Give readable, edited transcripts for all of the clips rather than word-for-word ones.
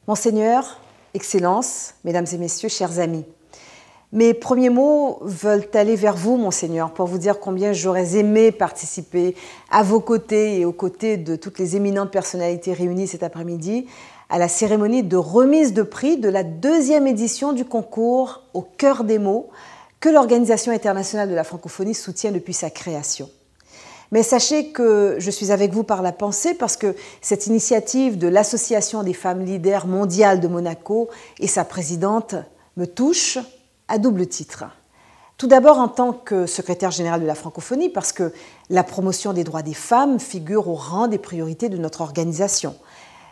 Monseigneur, Excellences, Mesdames et Messieurs, chers amis, mes premiers mots veulent aller vers vous, Monseigneur, pour vous dire combien j'aurais aimé participer à vos côtés et aux côtés de toutes les éminentes personnalités réunies cet après-midi à la cérémonie de remise de prix de la 2e édition du concours Au cœur des mots que l'Organisation internationale de la francophonie soutient depuis sa création. Mais sachez que je suis avec vous par la pensée parce que cette initiative de l'Association des femmes leaders mondiales de Monaco et sa présidente me touche à double titre. Tout d'abord en tant que secrétaire générale de la francophonie parce que la promotion des droits des femmes figure au rang des priorités de notre organisation.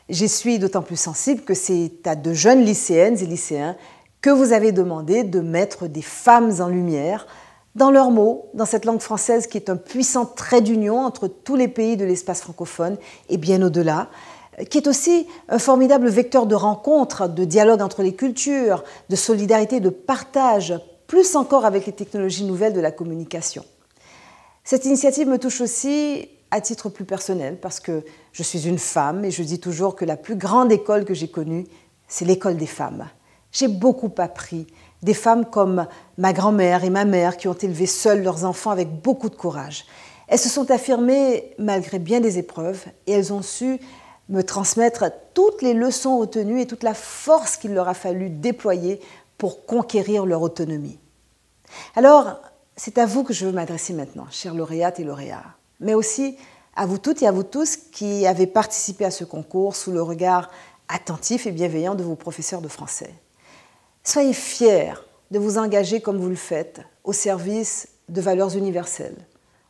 J'y suis d'autant plus sensible que c'est à de jeunes lycéennes et lycéens que vous avez demandé de mettre des femmes en lumière dans leurs mots, dans cette langue française qui est un puissant trait d'union entre tous les pays de l'espace francophone et bien au-delà, qui est aussi un formidable vecteur de rencontre, de dialogue entre les cultures, de solidarité, de partage, plus encore avec les technologies nouvelles de la communication. Cette initiative me touche aussi à titre plus personnel parce que je suis une femme et je dis toujours que la plus grande école que j'ai connue, c'est l'école des femmes. J'ai beaucoup appris des femmes comme ma grand-mère et ma mère qui ont élevé seules leurs enfants avec beaucoup de courage. Elles se sont affirmées malgré bien des épreuves et elles ont su me transmettre toutes les leçons retenues et toute la force qu'il leur a fallu déployer pour conquérir leur autonomie. Alors, c'est à vous que je veux m'adresser maintenant, chères lauréates et lauréats, mais aussi à vous toutes et à vous tous qui avez participé à ce concours sous le regard attentif et bienveillant de vos professeurs de français. Soyez fiers de vous engager comme vous le faites au service de valeurs universelles,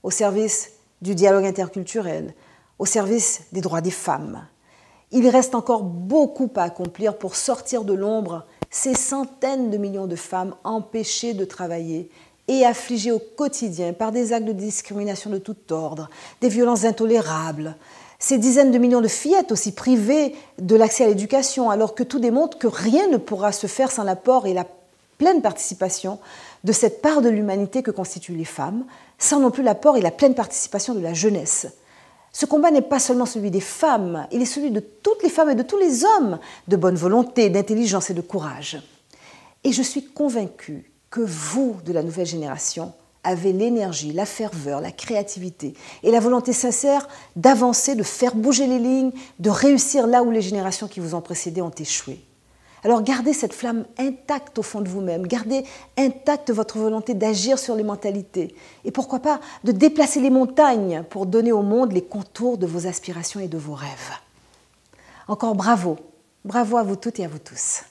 au service du dialogue interculturel, au service des droits des femmes. Il reste encore beaucoup à accomplir pour sortir de l'ombre ces centaines de millions de femmes empêchées de travailler et affligées au quotidien par des actes de discrimination de tout ordre, des violences intolérables, ces dizaines de millions de fillettes aussi privées de l'accès à l'éducation, alors que tout démontre que rien ne pourra se faire sans l'apport et la pleine participation de cette part de l'humanité que constituent les femmes, sans non plus l'apport et la pleine participation de la jeunesse. Ce combat n'est pas seulement celui des femmes, il est celui de toutes les femmes et de tous les hommes de bonne volonté, d'intelligence et de courage. Et je suis convaincue que vous, de la nouvelle génération, avez l'énergie, la ferveur, la créativité et la volonté sincère d'avancer, de faire bouger les lignes, de réussir là où les générations qui vous ont précédé ont échoué. Alors gardez cette flamme intacte au fond de vous-même, gardez intacte votre volonté d'agir sur les mentalités et pourquoi pas de déplacer les montagnes pour donner au monde les contours de vos aspirations et de vos rêves. Encore bravo, bravo à vous toutes et à vous tous.